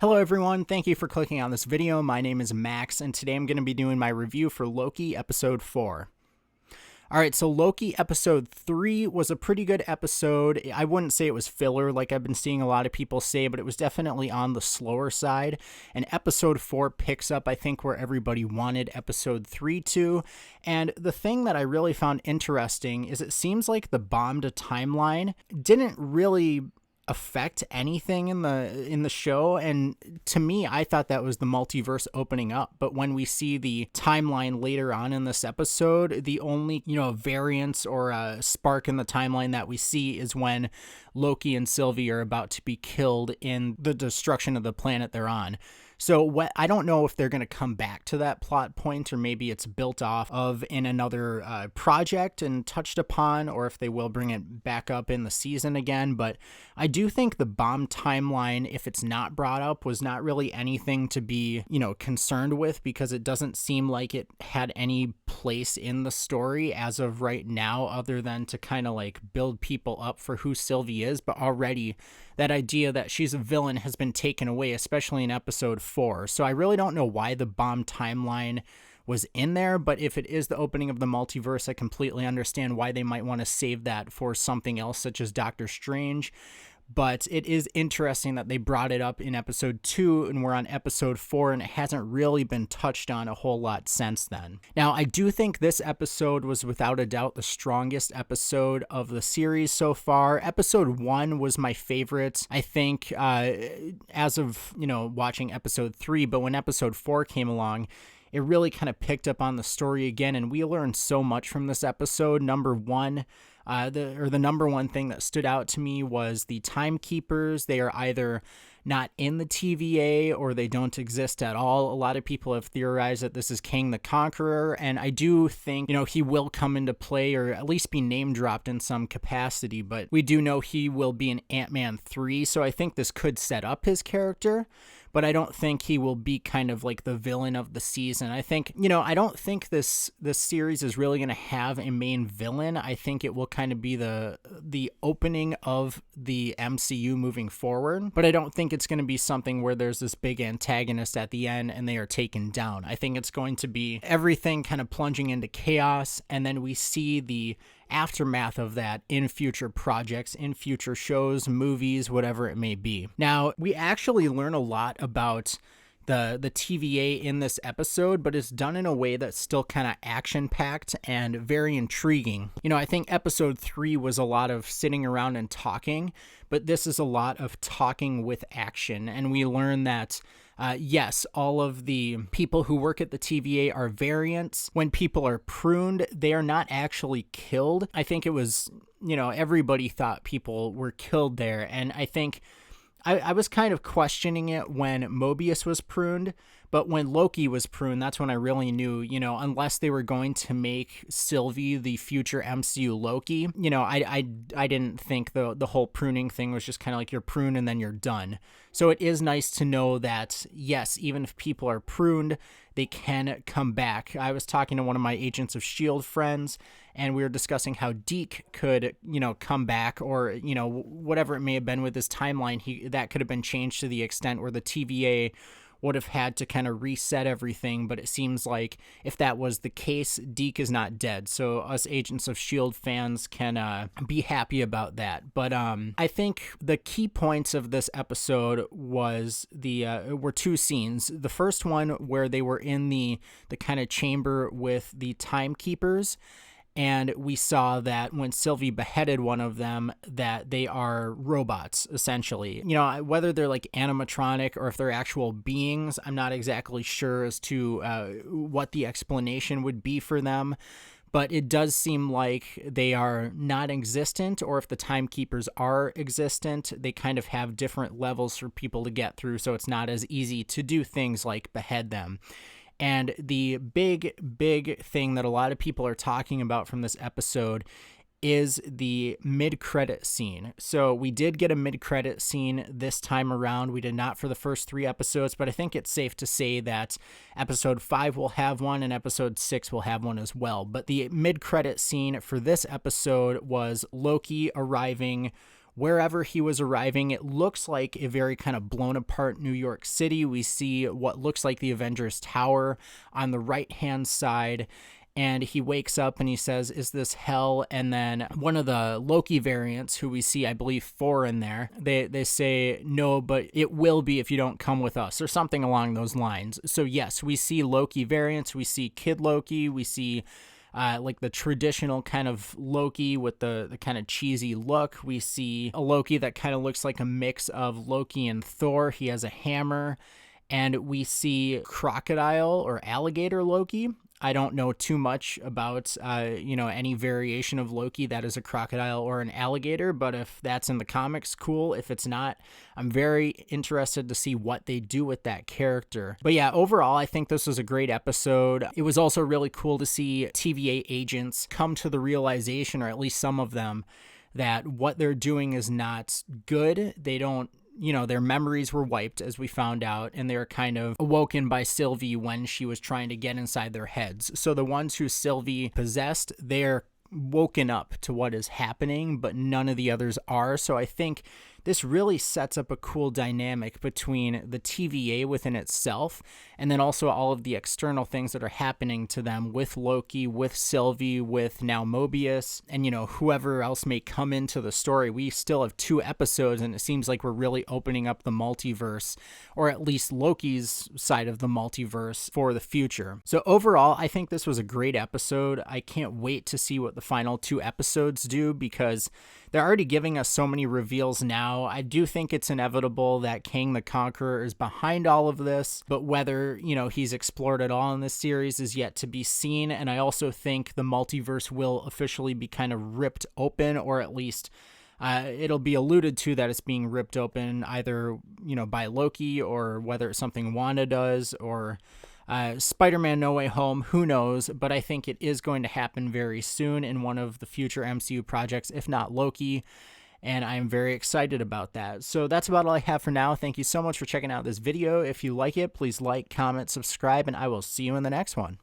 Hello everyone, thank you for clicking on this video. My name is Max, and today I'm going to be doing my review for Loki Episode 4. Alright, so Loki Episode 3 was a pretty good episode. I wouldn't say it was filler like I've been seeing a lot of people say, but it was definitely on the slower side. And Episode 4 picks up, I think, where everybody wanted Episode 3 to. And the thing that I really found interesting is it seems like the bombed timeline didn't really affect anything in the show, and to me I thought that was the multiverse opening up. But when we see the timeline later on in this episode, the only variance or a spark in the timeline that we see is when Loki and Sylvie are about to be killed in the destruction of the planet they're on. So I don't know if they're going to come back to that plot point, or maybe it's built off of in another project and touched upon, or if they will bring it back up in the season again. But I do think the bomb timeline, if it's not brought up, was not really anything to be, concerned with, because it doesn't seem like it had any place in the story as of right now, other than to kind of like build people up for who Sylvie is. But already that idea that she's a villain has been taken away, especially in Episode 4. So I really don't know why the bomb timeline was in there, but if it is the opening of the multiverse, I completely understand why they might want to save that for something else, such as Doctor Strange. But it is interesting that they brought it up in Episode 2, and we're on Episode 4, and it hasn't really been touched on a whole lot since then. Now, I do think this episode was without a doubt the strongest episode of the series so far. Episode 1 was my favorite, I think, as of, watching Episode 3, but when Episode 4 came along, it really kind of picked up on the story again, and we learned so much from this episode. Number one, the number one thing that stood out to me was the timekeepers. They are either not in the TVA or they don't exist at all. A lot of people have theorized that this is Kang the Conqueror, and I do think, he will come into play, or at least be name dropped in some capacity, but we do know he will be in Ant-Man 3, so I think this could set up his character. But I don't think he will be kind of like the villain of the season. I think, I don't think this series is really going to have a main villain. I think it will kind of be the opening of the MCU moving forward. But I don't think it's going to be something where there's this big antagonist at the end and they are taken down. I think it's going to be everything kind of plunging into chaos, and then we see the aftermath of that in future projects, in future shows, movies, whatever it may be. Now, we actually learn a lot about the TVA in this episode, but it's done in a way that's still kind of action-packed and very intriguing. I think Episode 3 was a lot of sitting around and talking, but this is a lot of talking with action, and we learn that yes, all of the people who work at the TVA are variants. When people are pruned, they are not actually killed. I think it was, everybody thought people were killed there. And I think I was kind of questioning it when Mobius was pruned, but when Loki was pruned, that's when I really knew, unless they were going to make Sylvie the future MCU Loki, I didn't think the whole pruning thing was just kind of like you're pruned and then you're done. So it is nice to know that, yes, even if people are pruned, they can come back. I was talking to one of my Agents of S.H.I.E.L.D. friends, and we were discussing how Deke could, come back, or, whatever it may have been with his timeline, that could have been changed to the extent where the TVA would have had to kind of reset everything, but it seems like if that was the case, Deke is not dead. So us Agents of S.H.I.E.L.D. fans can be happy about that. But I think the key points of this episode were two scenes. The first one where they were in the kind of chamber with the timekeepers, and we saw that when Sylvie beheaded one of them, that they are robots, essentially. Whether they're like animatronic or if they're actual beings, I'm not exactly sure as to what the explanation would be for them. But it does seem like they are not existent, or if the timekeepers are existent, they kind of have different levels for people to get through, so it's not as easy to do things like behead them. And the big thing that a lot of people are talking about from this episode is the mid-credit scene. So we did get a mid-credit scene this time around. We did not for the first 3 episodes, but I think it's safe to say that Episode 5 will have one and Episode 6 will have one as well. But the mid-credit scene for this episode was Loki arriving wherever he was arriving. It looks like a very kind of blown apart New York City. We see what looks like the Avengers Tower on the right-hand side. And he wakes up and he says, "Is this hell?" And then one of the Loki variants, who we see, I believe, 4 in there, they say, "No, but it will be if you don't come with us," or something along those lines. So yes, we see Loki variants. We see Kid Loki. We see like the traditional kind of Loki with the kind of cheesy look. We see a Loki that kind of looks like a mix of Loki and Thor. He has a hammer. And we see crocodile or alligator Loki. I don't know too much about, any variation of Loki that is a crocodile or an alligator, but if that's in the comics, cool. If it's not, I'm very interested to see what they do with that character. But yeah, overall, I think this was a great episode. It was also really cool to see TVA agents come to the realization, or at least some of them, that what they're doing is not good. They don't, their memories were wiped, as we found out, and they were kind of awoken by Sylvie when she was trying to get inside their heads. So the ones who Sylvie possessed, they're woken up to what is happening, but none of the others are. So I think this really sets up a cool dynamic between the TVA within itself and then also all of the external things that are happening to them with Loki, with Sylvie, with now Mobius, and, whoever else may come into the story. We still have 2 episodes, and it seems like we're really opening up the multiverse, or at least Loki's side of the multiverse, for the future. So overall, I think this was a great episode. I can't wait to see what the final 2 episodes do, because they're already giving us so many reveals now. I do think it's inevitable that Kang the Conqueror is behind all of this, but whether, he's explored at all in this series is yet to be seen. And I also think the multiverse will officially be kind of ripped open, or at least it'll be alluded to that it's being ripped open either, by Loki, or whether it's something Wanda does, or Spider-Man No Way Home, who knows, but I think it is going to happen very soon in one of the future MCU projects, if not Loki, and I'm very excited about that. So that's about all I have for now. Thank you so much for checking out this video. If you like it, please like, comment, subscribe, and I will see you in the next one.